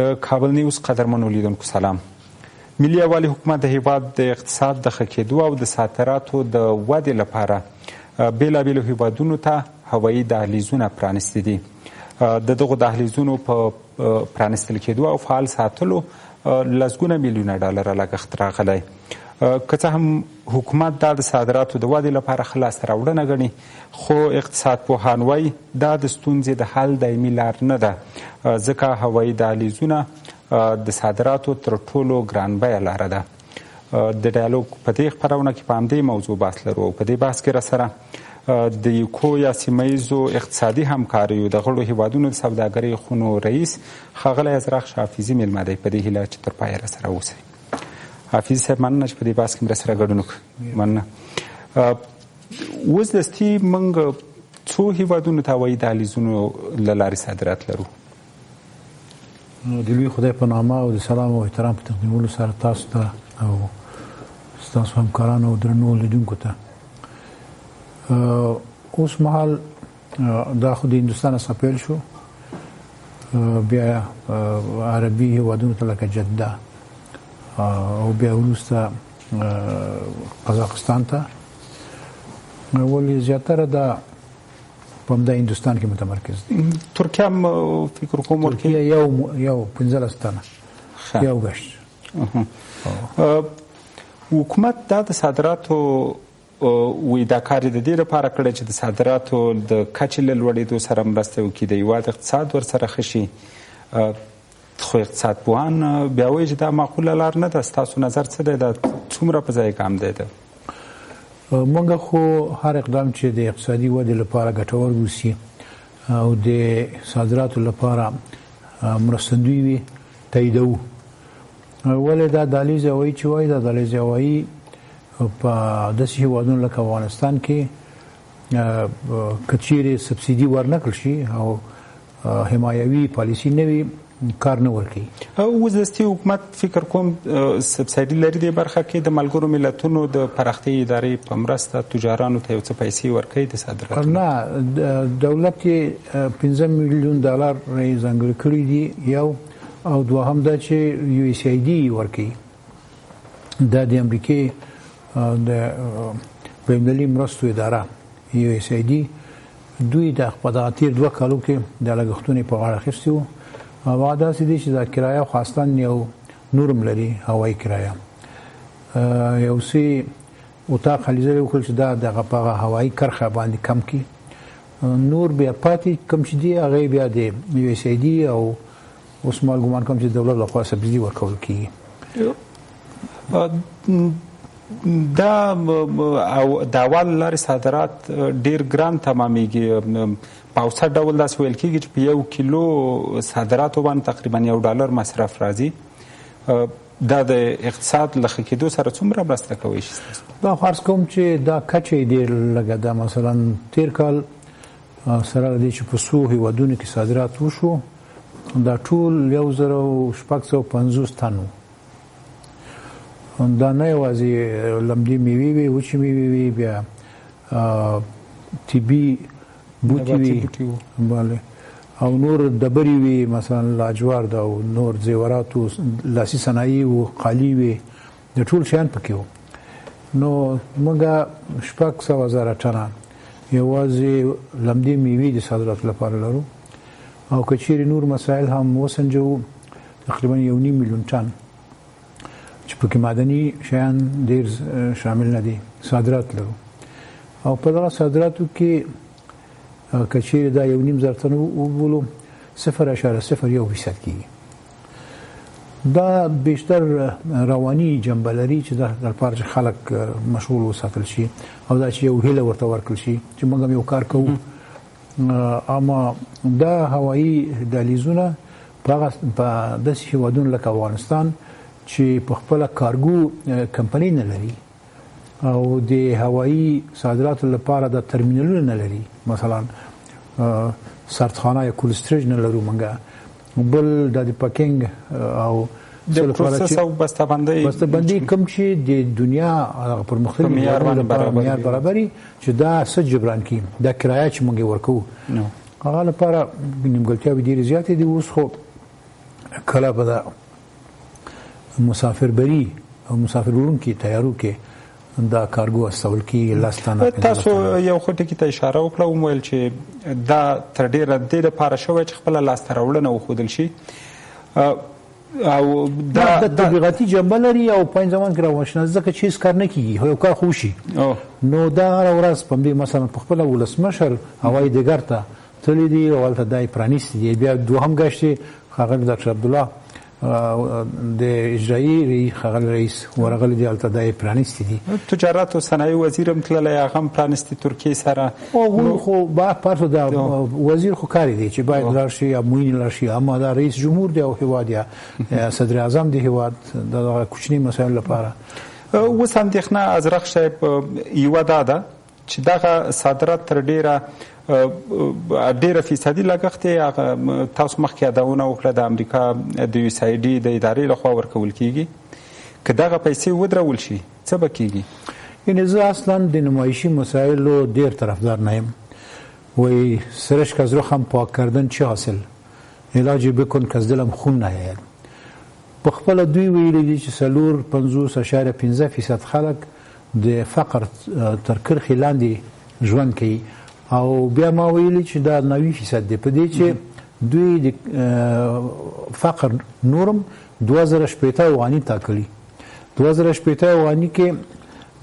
د کابل نیوز قدرمنو لیدونکو سلام. ملي یوالي حکومت د هیواد د اقتصاد د ښه کېدو او د صادراتو د ودې لپاره بېلابېلو هیوادونو ته هوایي دهلیزونه پرانیستي دي. د دغو دهلیزونو په پرانیستل کېدو او فعال ساتلو لسګونه میلیونه ډالره لګښت راغلی. که څه هم حکومت دا د صادراتو د ودې لپاره ښه لاسته راوړنه ګڼي، خو اقتصاد پوهان وایي دا د ستونزې د حل دایمي لار نه ده، ځکه هوایي دهلیزونه د صادراتو تر ټولو ګران بیه لاره ده. د ډایالوګ په دې خپرونه کې په همدې موضوع بحث لرو او په دې بحث کې راسره د یوکو یا سیمه ییزو اقتصادي همکاریو د غړو هیوادونو د سوداګرۍ خونو رئیس ښاغلی ازرق حافظي میلمه دی. په دې هیله چې تر پایه راسره اوسئ. حافظي صاحب، مننه چې په دې بحث کې مې راسره ګډون وکړ. مننه. اوس دستي موږ څو هیوادونو ته هوایي دهلیزونو له لارې صادرات لرو؟ د لوی خدای په نامه او د سلام او احترام په تقدیمولو سره تاسو ته او ستاسو همکارانو او درنو لیدونکو ته، اوس مهال دا خو د هندوستان څخه پیل شو، بیا عربي هیوادونو ته لکه جده او بیا وروسته قزاقستان ته، ولې زیاتره دا په همدا هندوستان کې متمرکز دي. ترکیه هم فکر کوم ترکیه یو 15 تنه یو گشت. حکومت دا د صادراتو وی دا کار د دې لپاره کړی چې د صادراتو د کچې له لوړېدو سره مرسته وکړي، د هېواد اقتصاد ورسره ښه شي، خو اقتصاد پوهان بیا وایي چې دا معقوله لار نه ده. ستاسو نظر څه دی؟ دا څومره په ځای ګام دی ده؟ موږ خو هر اقدام چې د اقتصادي ودې لپاره ګټور وسی او د صادراتو لپاره مرستندوی وي تاییدوو. ولې دا دهلیز هوایي چې وایي، دا دهلیز هوایي په داسې هیوادونو لکه افغانستان کې که چیرې سبسیدي ورنکړل شي او حمایوي پالیسي نه وي، کار نه ورکوي. اوس دستي حکومت فکر کوم سبسایډي لري دې برخه کې د ملګرو ملتونو د پراختیا ادارې په مرسته تجارانو ته یو څه پیسې ورکوي د صادراتو؟ نه، دولت یې 15 میلیون ډالر ځانګړي کړي دي یو، او دوهم دا چې USAID ورکوي. دا د امریکې د بین‌المللي مرستو اداره USAID دوی د په تیر 2 کالو کې د لګښتونو په غاړه اخیستي وو. او دا سې دي چې د کرایه خاصتن یو نورم لري، هوایي کرایه یو سي اتاق خلیزه وکړل چې دا دغه په هوایي کرخه باندې کم کی، نور بیا پاتې کم چې دی هغه بیا د USAID او اوس مال ګمان کوم چې دولت لخوا سبسیدي ورکول کیږي. دا او د اول لارې صادرات ډیر ګران تمامېږي. په اوسط ډول داسې ویل کېږي چې په 1 کیلو صادراتو باندې تقریبا $1 مصرف راځي. دا د اقتصاد له ښه کېدو سره څومره مرسته کوي شي؟ دا فرض کوم چې دا کچه ډېر لږه ده. مثلا تیر کال سره د دې چې په څو هیوادونو کې صادرات وشو، دا ټول 1650 تنو. دا نه یوازې لمدې میوې وي، وچې میوې وي، بیا طبي بوټي وي، بله، او نور ډبرې وي، مثلا لاجورد او نور زیورات او لاسي صنایع او قالي وي، د ټول شیان پکې وو. نو موږ 600,000 ټنه یوازې لمدې میوې د صادراتو لپاره لرو، او که چیرې نور مسایل هم وسنجو تقریبا 1.5 میلیون ټن چې پکې معدني شیان ډېر شامل نه دي صادرات لرو. او په دغه صادراتو کې که چیرې دا 1.5 ټن وبولو 0.01% کېږي. دا بیشتر رواني جنبه لري چې د لپاره چې خلک مشغول وساتل شي او دا چې یو هیله ورته ورکړل شي چې موږ هم یو کار کوو. اما دا هوایي دهلیزونه په داسې هیوادونو لکه افغانستان چې په خپله کارګو کمپنۍ نه لري او د هوایي صادراتو لپاره د ترمینلونه نه لري، مثلا سردخانه یا کولستریج نه لرو موږ، بل د پاکینګ او د پروسس او بسته‌بندي کوم چې د دنیا پرمختللي معیار برابري چې دا څه جبران کړي، دا کرایه چې موږ ورکو هغه لپاره نیمګړتیاوې ډېرې زیاتې دي. اوس خو کله به د مسافربري او مسافر وړونکي تیارو کې دا کارګو استول کېږي 10 تنه. تاسو یو ښه ټکي ته اشاره وکړه، وویل چې دا تر ډېره دې دپاره شوی چې خپله لاسته راوړنه وښودل شي او دا تبلیغاتي جنبه لري او په زمان کې راوښنه ځکه چې هیڅ کار نه کیږي، یو کار خو شي نو دا هره ورځ په دې مثلا په خپل ولسمشر هوایي ډګر ته تللی دي او هلته دا یې پرانیستي دي. بیا دوهم ګشت ښاغلي ډاکټر عبدالله د اجرایي ښاغلي رئیس ورغلی دی، هلته دا یې پرانیستي دي. تجارت او صنایع وزیر هم تللی، هغه هم پرانیستي ترکیې سره. خو پارت د وزیر خو کار دی چې باید لاړ شي یا موین لاړ شي، اما دا رئیس جمهور دی او هیواد یا صدر اعظم دی هیواد د کوچني مسایل لپاره. اوس اندېښنه ازرق صاحب یوه دا ده چې دغه صادرات تر ډېره فیصدي لګښت یې تاسو مخکې یادونه وکړه د امریکا د USAID د ادارې لخوا ورکول کیږي. که دغه پیسې ودرول شي څه به کیږي؟ یعنی زه اصلا د نمایشی مسائلو ډیر طرفدار نه یم. وی سرش که از رخم پاک کردن چه حاصل، علاجی بکن که از دلم خون نیاید. په خپل دوی ویلي دي چې 50.15% خلک د فقر تر کرښې لاندې ژوند کوي او بیا ما ویلي چې دا 90% دی، په دې چې دوی د فقر نورم 2018 افغاني ټاکلي. 2018 افغاني کې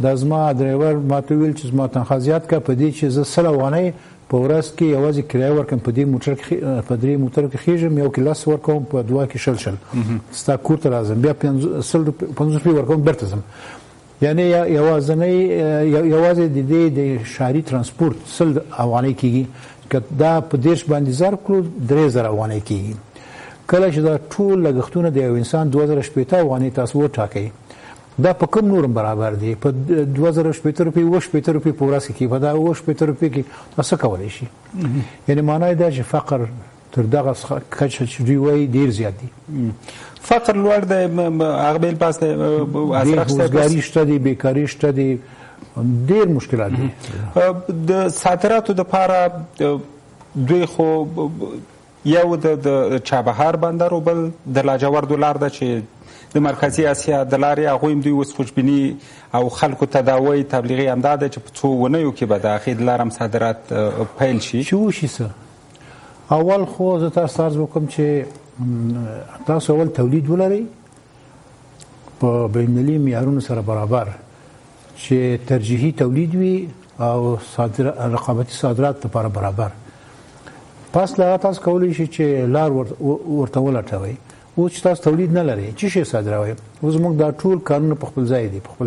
د زما ډرایور ما ته ویل چې زما تنخواه زیات کا په دې چې زه 100 افغانۍ په ورځ کې یوازې کرایه ورکم، په دې موټر کې په درې موټر کې خېږم، یو کې 10 ورکوم، په دوه کې شل ستا کور ته راځم، بیا 50 روپۍ ورکوم بیرته ځم. یعنی یوازې د دې د شهري ترانسپورت 100 افغانۍ کېږي، که دا په دېرش باندې ضرب کړو 3000 افغانۍ کېږي. کله چې دا ټول لګښتونه د یو انسان 2018 افغانۍ تاسو وټاکئ، دا په کوم نورم برابر دی؟ په 2018 روپۍ 80 روپۍ په ورځ کې، په دا 80 روپۍ کې تاسو کولی شي. یعنی معنی دا چې فقر تر دغه کچه چې دوی وایي ډېر زیات دی. فقر لوړ دی، هغه بیل پاس دی، بېروزګاري شته دی، بیکاري شته دی، ډېر مشکلات دي. د صادراتو دپاره دوی خو یو د چابهار بندر او بل د لاجورد لار ده چې د مرکزي اسیا د لارې، هغوی هم دوی اوس خوشبیني او خلکو ته دا وایي تبلیغي همدا ده چې په څو اونیو کې به د هغې د لار هم صادرات پیل شي. چې وشي څه؟ اول خو زه تاسو ته عرض وکړم چې تاسو اول تولید ولرئ په بینالمللي معیارونو سره برابر، چې ترجیحي تولید وي او رقابتي صادرات لپاره برابر. پس له هغه تاسو کولی شئ چې لار ورته ولټوئ. اوس چې تاسو تولید نه لرئ څه شی صادروئ؟ اوس موږ دا ټول کارونه په خپل ځای دي، په خپل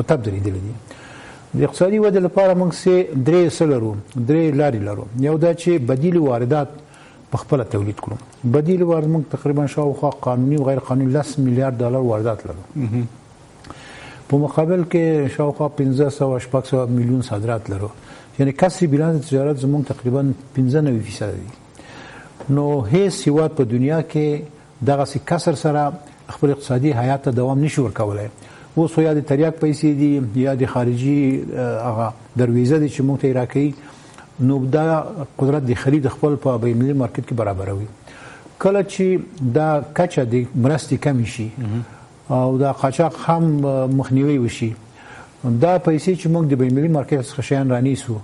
تب درېدلي دي. د اقتصادي ودې لپاره موږ درې لارې لرو. یو دا چې بدیل واردات په خپل تولید کړو. بدیل وارد موږ تقریبا شاوخوا قانوني او غیر قانوني $10 میلیارډ واردات لرو. په مقابل کې شاوخوا 500 میلیون صادرات لرو. یعنی کسری بیلانس تجارت زموږ تقریبا 95% دی. نو هیڅ هیواد په دنیا کې دغه کسر سره خپل اقتصادي حیات ته دوام نشي ورکولای. اوس یا د تریاک پیسې دي یا د خارجي هغه درویزه دي چې موږ ته راکړي، نو دا قدرت د خرید خپل په بین‌المللي مارکیټ کې برابروي. کله چې دا کچه د مرستې کم شي او دا قاچاق هم مخنیوي وشي، دا پیسې چې موږ د بین‌المللي مارکیټ څخه شیان رانیسو،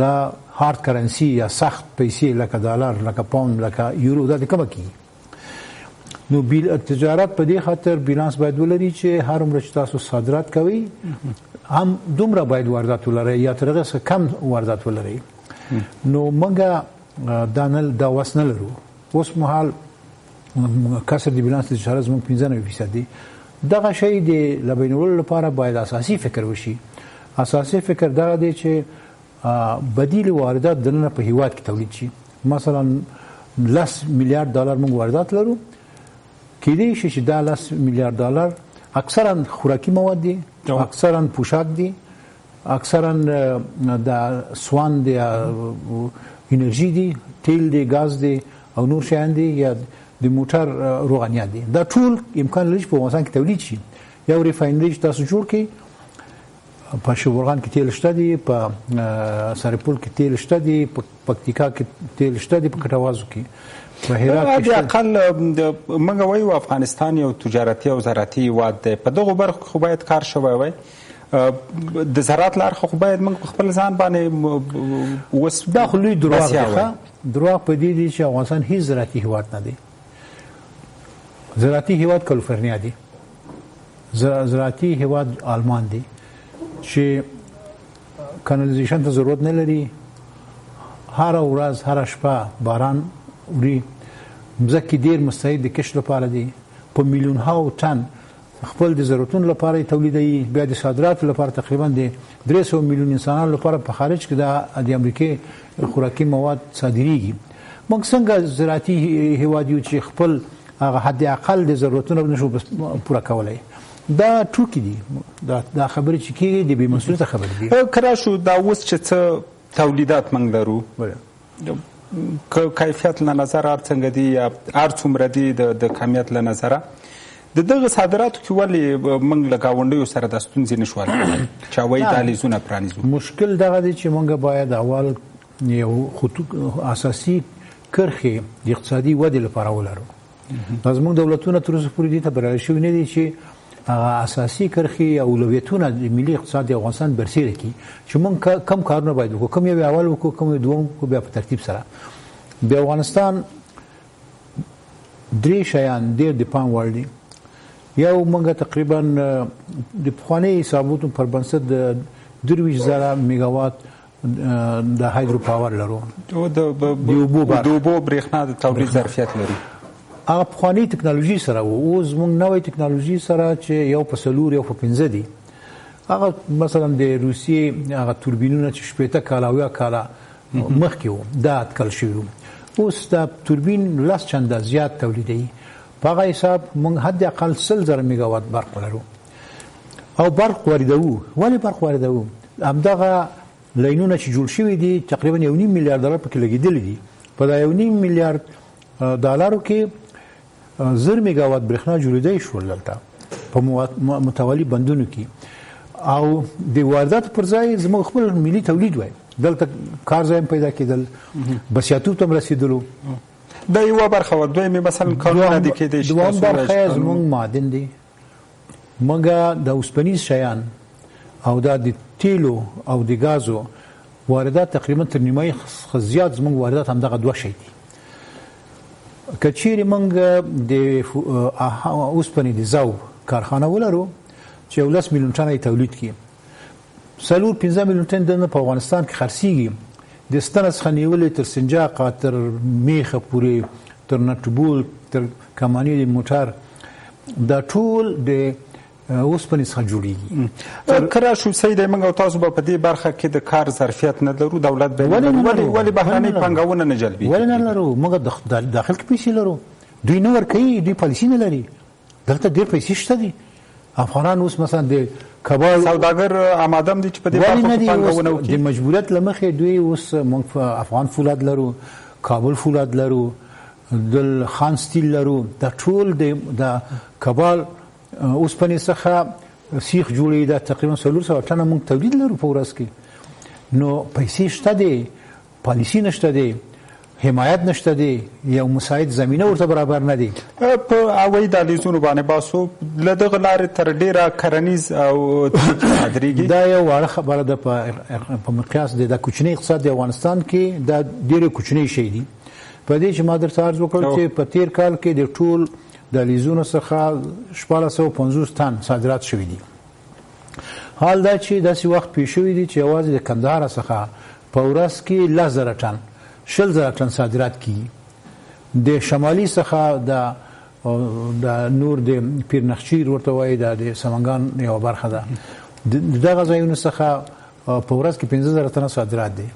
دا هارد کرنسي یا سخت پیسې لکه ډالر، لکه پاوند، لکه یورو، دا د کومه کیږي. نو تجارت په دې خاطر بیلانس باید ولري چې هر عمر چې تاسو صادرات کوي هم دومره باید واردات ولري یا تر هغه څخه کم واردات ولري. نو موږ دا وس نه لرو. اوس مهال کسر د بیلانس تجارت زموږ 95% دی. دغه شی د لبینولو لپاره باید اساسي فکر وشي. اساسي فکر دا دی چې بدیل واردات دنه په هیواد کې تولید شي. مثلا $10 میلیارډ موږ واردات لرو، کېدای شي چې دا $10 میلیارډ اکثرا خوراکي مواد دي، اکثرا پوشاک دي، اکثرا د سوان دي، انرژي دي، تیل دي، غاز دي او نور شیان دي، یا د موټر روغانیات دي. دا ټول امکان لري چې په افغانستان کې تولید شي. یو ریفاینري چې تاسو جوړ کړئ په شبرغان کې تیل شته دي، په سرپل کې تیل شته دي، په پکتیکا کې تیل شته دي، په کټوازو کې، په هرات کې د اقل موږ وایو افغانستان یو تجارتي او زراعتي هیواد دی، په دغو برخو خو باید کار شوی وای. د زراعت له اړخه خو باید موږ په خپل ځان باندې اوس دا خو لوی دروغ دی. دروغ په دې دي چې افغانستان هیڅ زراعتي هیواد نه دی. زراعتي هیواد کالیفورنیا دی، زراعتي هیواد آلمان دی چې کانالیزیشن ته ضرورت نه لري، هر ورځ هر شپه باران وري، مځکې ډېر مستعد د کښت لپاره دي، په میلیونهاو ټن خپل د ضرورتونو لپاره تولیدوي، بیا د صادراتو لپاره تقریبا د 300 میلیون انسانانو لپاره په خارج کې د امریکای خوراکي مواد صادریږي. موږ څنګه زراعتي هیواد یو چې خپل هغه حد اقل د ضرورتونو نشو پوره کولای؟ دا ټوکی دي، دا خبرې چې کېږي د بې مسؤلیته خبرې دي. کرا شو دا اوس چې څه تولیدات موږ لرو، کیفیت له نظره څنګه دي یا څومره دي د کمیت له نظره، د دغه صادراتو کې ولې موږ له ګاونډیو سره د ستونزې نشو حل کولی چې هوایي دهلیزونه پرانیزو؟ مشکل دغه دی چې موږ باید اول یو اساسي کرښې د اقتصادي ودې لپاره ولرو. زموږ دولتونه تر اوسه پورې دې ته بریالي شوي نه دي چې اساسي کرښې او اولویتونه د ملي اقتصاد د افغانستان برسېره کړي چې موږ کم کارونه باید وکړو، کوم یو اول وکړو، کوم یو دوم وکړو، بیا په ترتیب سره. د افغانستان 3 شیان ډېر د پام وړ دي. یو موږ تقریبا د پخواني حسابونو پر بنسټ د 23,000 میگاوات د هایدرو پاور لرو، د اوبو برېښنا د تولید ظرفیت لري. هغه پخواني ټکنالوژي سره وو، اوس موږ نوې ټکنالوژي سره چې یو په 4 یو په 5 دي. هغه مثلا د روسیې هغه توربینونه چې 80 کاله او 1 کاله مخکې وو دا اټکل شوي، اوس دا توربین 10 چنده زیات تولیدوي. په هغه حساب موږ حد اقل 100,000 میگاوات برق لرو او برق واردوو. ولې برق واردوو؟ همدغه لاینونه چې جوړ شوي دي تقریبا 1.5 میلیارډ ډالر پکې لګېدلي دي. په دا 1.5 میلیارډ ډالرو کې 1000 میگاوات برېښنا جوړېدای شول دلته په متوالي بندونو کې، او د وارداتو پر ځای زموږ خپل ملي تولید وای، دلته کار ځای پیدا کېدل، بسیاتوب ته رسیدلو. دا یو برخه و. دویمه مثلا کارونه دي کې د دوام برخه زموږ معدن دي. موږ د اوسپنیز شیان او د تیلو او د غازو واردات تقریبا تر نیمایي زیات زموږ واردات هم دغه 2 شي دي. کچېرې موږ د اوسپنې د ذوب کارخانه ولرو چې 10 میلیون ټن تولید کړي، 4-5 میلیون ټن د په افغانستان کې خرڅيږي. د ستنه څخه نیولې تر سنجاقه تر میخه پورې تر نټبول تر کماني د موټر دا ټول د اوسپنې څخه جوړیږي. کرا شو سید موږ او تاسو په دې برخه کې د کار ظرفیت نه لرو، دولت به ولې بهراني پانګونه نه جلبي؟ ولې نه لرو؟ موږ داخل کې پیسې لرو، دوی نه ورکوي، دوی پالیسي نه لري. دلته ډېر پیسې شته دي. افغانان اوس مثلا د کبال سوداګر آمادم دي چې په دې برخه کې پانګونه وکړي. د مجبوریت لمخې دوی اوس موږ افغان فولاد لرو، کابل فولاد لرو، د خان سټیل لرو، دا ټول د کبال اوسپنې څخه سیخ جوړي، دا تقریبا 400 ټنه موږ تولید لرو په ورځ کې. نو پیسې شته دي، پالیسي نشته دي، حمایت نشته دی، یو مساعد زمينه ورته برابر نه دی. په هوایي دهلیزونو باندې باسو له دغه لارې تر ډیره کرنیز او صادرېږي. دا یو وړه خبره ده په مقیاس د کوچنی اقتصاد د افغانستان کې دا ډیره کوچنی شی دی. په دې چې ما درته عرض وکړ چې په تیر کال کې د ټول دهلیزونو څخه 1450 طن صادرات شوي دي. حال دا چې داسې وخت پیښ شوی دی چې یوازې د کندهار څخه په ورځ کې 10,000 طن 60,000 طن صادرات کیږي. د شمالي څخه د نور د پیرنخچیر ورته وایي د سمنګان یو برخه ده، دغه ځایونو څخه په ورځ کې 15,000 طن صادرات دي.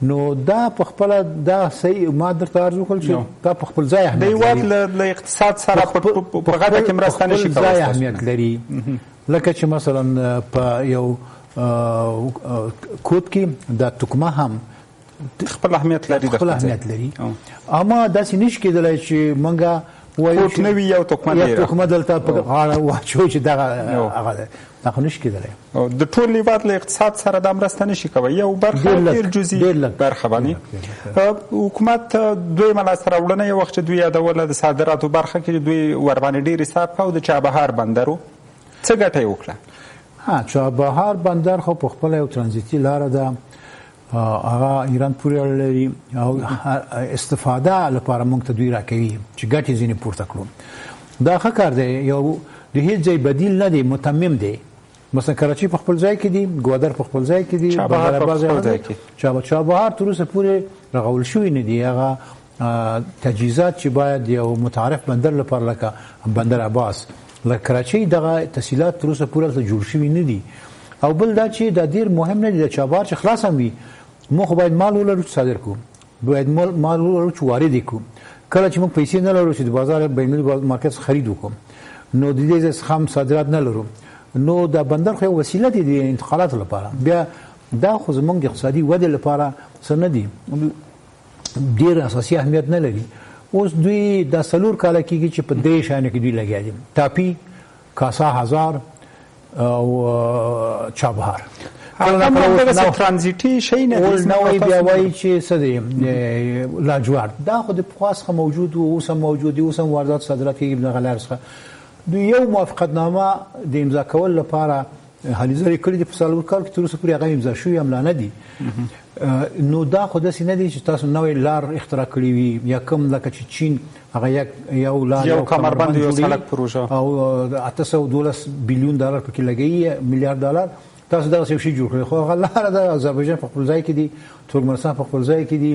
نو دا په خپل دا صحیح ما درته عرض وکړ چې دا په خپل ځای اهمیت لري. د اقتصاد سره په غاټه کې مرسته نشي کولای. اهمیت لري لکه چې مثلا په یو کود کې د توکمه هم خپل اهمیت لري. اما داسې نشي کېدلی چې موږ کوټ نه وي یو تخمه دلته په غاړه واچو چې دغه خو نشي کېدلی. د ټول هېواد له اقتصاد سره دا مرسته نشي کوی، یو برخه ډېر جزئي برخه باندې. حکومت دویمه لاسته راوړنه یو وخت چې دوی یادوله د صادراتو برخه کې دوی ورباندې ډېر حساب کاوه د چابهار بندر څه ګټه یې وکړه؟ چابهار بندر خو په خپله یو ترانزیتي لاره ده، هغه ایران پورې اړه لري او استفاده لپاره موږ ته دوی راکوي چې ګټې ځینې پورته کړو. دا ښه کار دی، یو د هېڅ ځای بدیل نه دی، متمم دی. مثلا کراچي په خپل ځای کې دي، ګوادر په خپل ځای کې دي، چابهار تر اوسه پورې رغول شوي نه دي. هغه تجهیزات چې باید یو متعارف بندر لپاره لکه بندر عباس لکه کراچي دغه تسهیلات تر اوسه پورې جوړ شوي نه دي. او بل دا چې دا ډېر مهم نه دی، د چابهار چې خلاص هم وي موږ خو باید مال ولرو چې صادر کړو، باید مال ولرو چې وارد یې کړو. کله چې موږ پیسې نه لرو چې د بازار بین‌المللي مارکیټ څخه خرید وکړو، نو د دې ځای څخه هم صادرات نه لرو، نو دا بندر خو یو وسیله دی د انتقالاتو لپاره. بیا دا خو زموږ د اقتصادي ودې لپاره څه نه دی، ډېر اساسي اهمیت نه لري. اوس دوی دا 4 کاله کېږي چې په دې شیانو کې دوی لګیا دي، ټاپي، کاسا هزار او چابهار. هغه ترانزیتي شی نه دی، نو بیا وایي چې څه دی لاجوارد، دا خو د پخوا څخه موجود و، اوس هم موجود دي، اوس هم واردات صادرات کېږي دغه لارې څخه. دوی یو موافقتنامه د امضا کول لپاره هلې ځلې کړي دي په 4 کال کې، تر اوسه پورې هغه امضا شوي هم لا نه دي. نو دا خو داسې نه دی چې تاسو نوې لار اختراع کړې وي، یا کوم لکه چې چین هغه یو لار یو کمربند یو سړک پروژه او 812 بلیون ډالر پکې لګوي، میلیارډ ډالر، تاسو دا څه شي جوړ کړی. خو هغه لار د آذربایجان په خپل ځای کې دي، ترکمنستان په خپل ځای کې دي،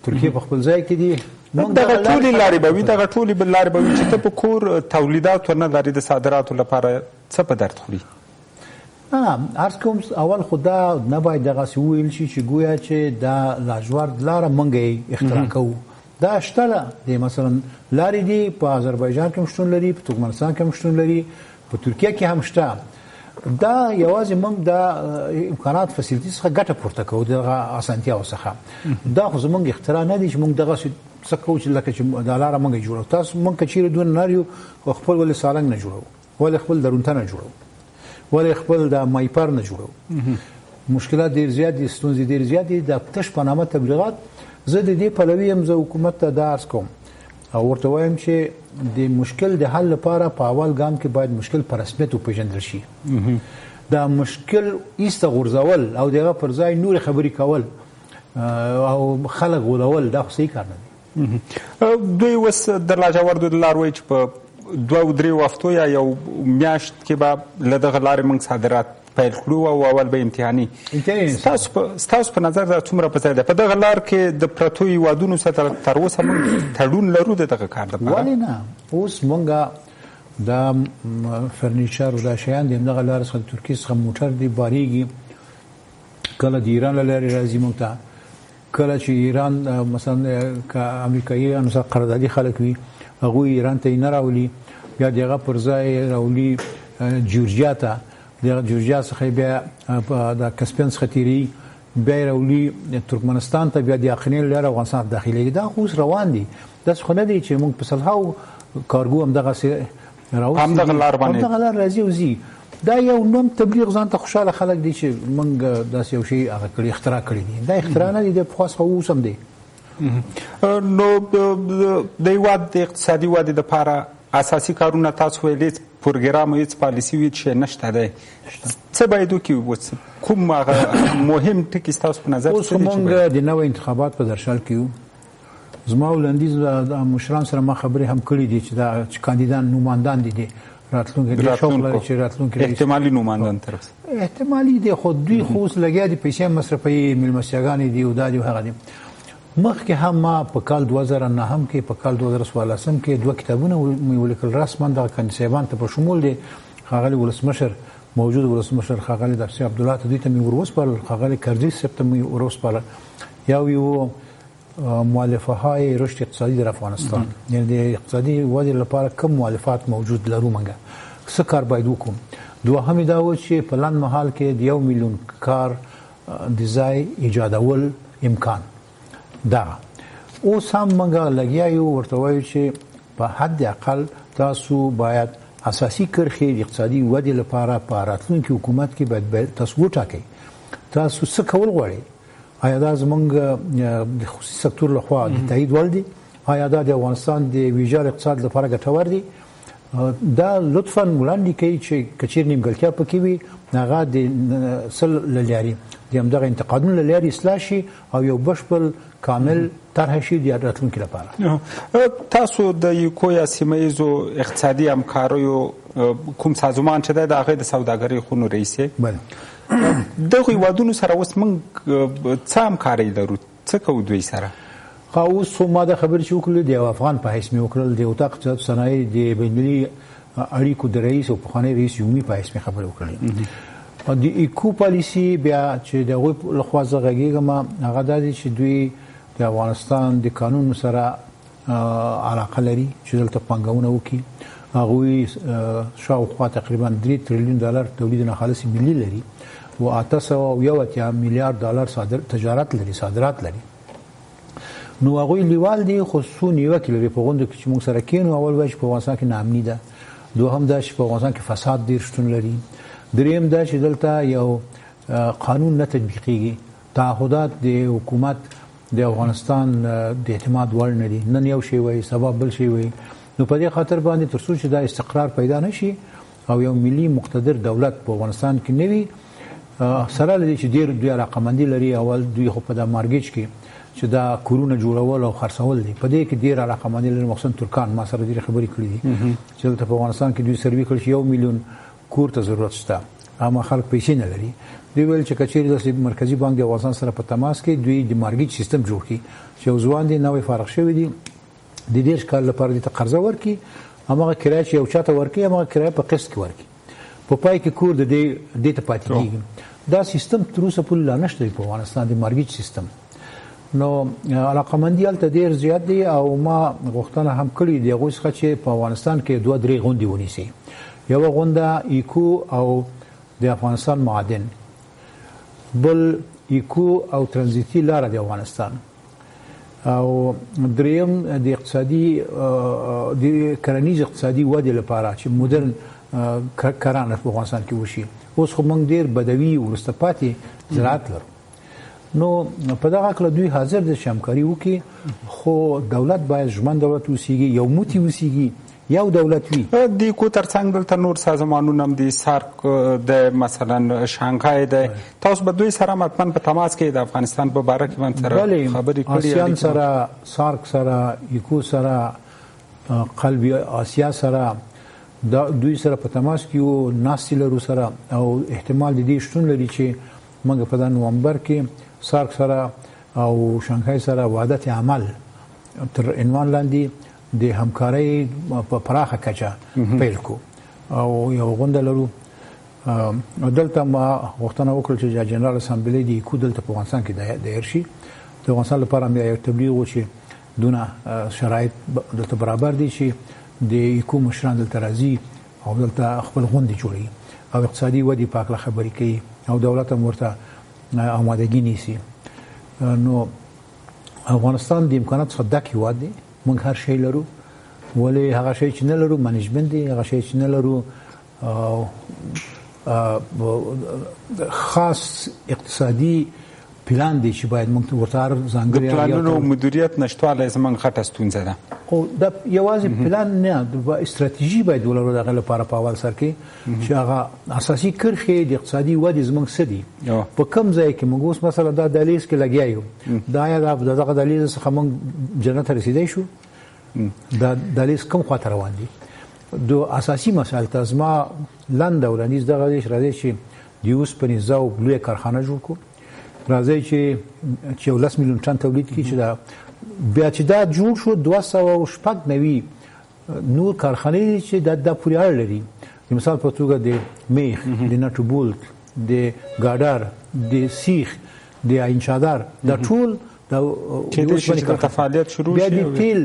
ترکیه په خپل ځای کې دي. دغه ټولې لارې به وي، دغه ټولې بل لارې به وي چې ته په کور تولیدات ورنه لرې د صادراتو لپاره څه په درد خوري؟ عرض کوم اول خو دا نه باید دغسې وویل شي چې ګویا چې دا لاجوارد لاره موږ یې اختراع کوو. دا شته دی، مثلا لارې دي په آذربایجان کې هم شتون لري، په ترکمنستان کې هم شتون لري، په ترکیه کې هم شته. دا یوازې موږ د امکانات فسیلیټي څخه ګټه پورته کوو، دغه اسانتیاو څخه. دا خو زموږ اختراع نه دی چې موږ دغسې څه کوو چې لکه چې دا لاره موږ یې جوړوو. تاسو موږ که چېرې دونه نار یو خپل ولې سالنګ نه جوړوو، ولې خپل درونته نه جوړوو، ولې خپل د مایپر نه جوړوو. مشکلات ډېر زیات دي، ستونزې ډېر زیات دي. د تش په نامه تبلیغات، زه د دې پلوي یم، زه حکومت ته دا عرض کوم او ورته وایم چې د مشکل د حل لپاره په اول ګام کې باید مشکل په رسمیت وپېژندل شي. دا مشکل ایسته غورځول او دغه پر ځای نور خبرې کول او خلک غولول، دا خو صحیح کار نه دی. دوی اوس د لاجوردو د لار وایي چې په 2-3 هفتو یا یو میاشت کې به له دغه لارې موږ صادرات پیل کړو او اول به امتحاني. ستاسو په نظر دا څومره په ځای ده؟ په دغه لار کې د پرتو هېوادونو سره تر اوسه موږ تړون لرو د دغه کار لپاره؟ ولې نه؟ اوس موږ دا فرنیچر او دا شیان د همدغه لارې څخه د ترکیې څخه موټر دی بارېږي، کله د ایران له لارې راځي موږ ته، کله چې ایران مثلا که امریکایي سره قراردادي خلک وي هغوی ایران ته یې نه راولي، بیا د هغه پر ځای راولي جورجیا ته، د جورجیا څخه بیا د کسپین څخه تېري، بیا یې راولي ترکمنستان ته، بیا د اقنیل لاره افغانستان ته داخلېږي. دا خو اوس روان دي، داسې خو نه دی چې موږ په سلهاو کارګو همدغسې همدغه لار راځي او ځي. دا یو نوم تبلیغ ځان ته خوشحاله خلک دي چې موږ داسې یو شی هغه کړي، اختراع کړي دي. دا اختراع نه دی، د پخوا څخه اوس هم دی. نو د هېواد د اقتصادي ودې دپاره اساسي کارونه تاسو ویلې پروګرام هیڅ پالیسي وي چې نشته دی، څه باید وکړو؟ کوم هغه مهم ټکي ستاسو په نظر؟ اوس موږ د نوي انتخابات په درشل کې یو. زما ولندیز د مشران سره ما خبرې هم کړې دي چې دا کاندیدان نوماندان دي راتلونکي شوق لري چې راتلونکي احتمالي نوماندان تر اوسه احتمالي دي، خو دوی خو اوس لګیا دي پیسې مصرفوي، مېلمستیاګانې دي او دا دي او هغه دي. مخکې هم ما په کال 2009 کې، په کال 2014 کې 2 کتابونه مې ولیکل رسما د کاندید صاحبان ته په شمول دي. ښاغلي ولسمشر، موجود ولسمشر ښاغلي ډاکټر عبدالله ته دوی ته مې وروسپارل، ښاغلي کرزي صاحب ته مې وروسپارل. یو مؤلفه های رشد اقتصادی در افغانستان، یعنی د اقتصادي ودې لپاره کوم مؤلفات موجود لرو، موږ څه کار باید وکړو. دوهم دا و چې په لاندې محل کې د 1 میلیون کار د ځای ایجادول امکان دا. اوس هم موږ لګیا یو، ورته وایو چې په حد اقل تاسو باید اساسي کرښې د اقتصادي ودې لپاره په راتلونکي حکومت کې باید تاسو وټاکئ تاسو څه کول غواړئ آیا دا زمونږ د خصوصي سکتور لخوا د تایید وړ دي آیا دا د افغانستان د ویجاړ اقتصاد لپاره ګټور دي دا لطفا وړاندې کوي چې کچیر نیمګړتیا پکې وي هغه د سل لاري د همدغه انتقادونو لاري اصلاح شي او یو بشپړ کامل طرح شي د راتلونکي لپاره تاسو د یوکویا سیمایزو اقتصادي همکاریو کوم سازمان چې د هغه د سوداګرۍ خونو رئیس دغه وادونو سره اوس موږ څه همکاري لرو څه کوو دوی سره اوس ما د خبرې چې وکړل د افغان په حیث مې وکړل د وطاق اقتصاد صنایع د بینالمللي اړیکو د رئیس او پخوانی رئیس یومي په حیث مې خبرې وکړلې د ایکو پالیسی بیا چې د لخوا زه غږیږم هغه دا دی چې دوی د افغانستان د قانون سره علاقه لري چې دلته پانګونه وکړي هغوی شاوخوا تقریبا $3 تریلیون تولید ناخالص ملي لري و 801 میلیارد دلار تجارت لري صادرات لري نو هغوی لیوال دي خو څو نیوکې لري په غونډه کې چې موږ سره کېنو اول وایي چې په افغانستان کې ناامني ده دوهم دا چې په افغانستان کې فساد ډېر شتون لري دریم دا چې دلته یو قانون نه تطبیقېږي تعهدات د حکومت د افغانستان د اعتماد وړ نه دي نن یو شی وایي سبا بل شی وایي نو په دې خاطر باندې تر څو چې دا استقرار پیدا نشي او یو ملي مقتدر دولت په افغانستان کې نه وي سره لري چې ډېر دوی علاقمندي لري اول دوی خو په د مارګیج کې چې دا کورونه جوړول او خرڅول دي په دې کې ډېر علاقمندي لري مخصوصا ترکان ما سره ډېر خبرې کړې دي چې دلته په افغانستان کې دوی سروي کړ چې 1 میلیون کور ته ضرورت شته اما خلک پیسې نه لري دوی ویل چې کچېرې د مرکزی بانک د افغانستان سره په تماس کې دوی د مارګیج سیستم جوړ کړي چې ځوان دي نوې فارغ شوی دي د دې کال لپاره د قرضه ورکړي هغه کرایه چې یو چاته ورکړي هغه کرایه په قسط کې ورکړي په پای کې کور د دې ته پاتې کیږي دا سیستم تر اوسه پورې لا نشته په افغانستان د مارګیج سیستم نو علاقمندي هلته ډېر زیات دي او ما غوښتنه هم کړې دي هغوی څخه چې په افغانستان کې 2-3 غونډې ونیسي یوه غونډه ایکو او د افغانستان معادن بل ایکو او ترانزیتي لاره د افغانستان او دریم د اقتصادي د کرنیز اقتصادي ودې لپاره چې مدرن کرانه په افغانستان کې وشي اوس خو موږ ډېر بدوي ورسته پاتې زراعت لرو نو په دغه کله دوی حاضر د همکاري وکړي خو دولت باید ژمن دولت وسیږي یو موتی وسیږي یو دولت وي د کو ترڅنګ دلته نور سازمانونه هم دي سارک د مثلا شانګهای د تاسو به دوی سره مطمئن په تماس کې د افغانستان په باره کې باندې سره خبرې کړې آسیان سره سارک سره ایکو سره قلبي آسیا سره دا دوی سره په تماس کې او ناستې لرو سره او احتمال د دې شتون لري چې موږ په نومبر کې سارک سره او شانګهای سره وعدت عمل تر عنوان لاندې د همکارۍ په پراخه کچه پیل کو او یو غونډه لرو دلته ما غوښتنه وکړه چې جنرال اسامبلې دی کو دلته په افغانستان کې دایر شي د افغانستان لپاره مې یو تبلیغ وشي دونه شرایط دلته برابر دي چې د ایکو مشران دلته راځي او دلته خپل غونډې جوړوي او اقتصادي ودې په اړه خبرې کوي او دولت هم ورته آمادګي نیسي نو افغانستان د امکانات څخه ډک هېواد دی موږ هر شی لرو ولې هغه شی چې نه لرو منیجمنت دی هغه شی چې نه لرو خاص اقتصادي پلان دی چې باید موږ ورته ځانګړی پلانونو مدیریت نشټواله زمونږ غټه ستونزه ده خو دا یوازې پلان نه د استراتیژي باید ولرو دغه لپاره په اول سر کې چې هغه اساسي کرښې د اقتصادي ودې زموږ څه دي په کوم ځای کې موږ اوس مثلا دا دهلیز کې لګیا یو دا یا دغه دهلیز څخه موږ جنت ته رسیدای شو دا دهلیز کوم خواته روان دي د اساسي مسایل ته زما لاندې ورانیز دغه راځي چې د اوسپنې زاو لویه کارخانه جوړ کړو راځي چې 10 میلیون ټن تولید کړي چې دا بیا چې دا جوړ شو 290 نور کارخانې چې د پورې اړه لري مثال په توګه د میخ د نټو بولت د ګاډر د سیخ د انشادار د ټول د فعالیت شروع شي بیا د تیل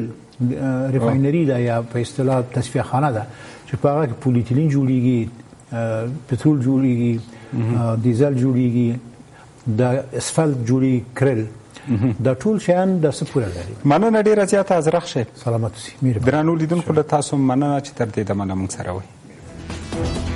ریفاینری دا یا په اصطلاح تصفیه خانه ده چې په هغه کې پولیتیلین جوړیږي پټرول جوړیږي ډیزل جوړیږي د اسفالت جوړی کرل دا ټول شیان د څه پوره لري. مننه ډیره زیاته ازرخ صاحب. سلامت اوسئ. درنو لیدونکو له تاسو مننه چې تر دې دمه موږ سره وئ.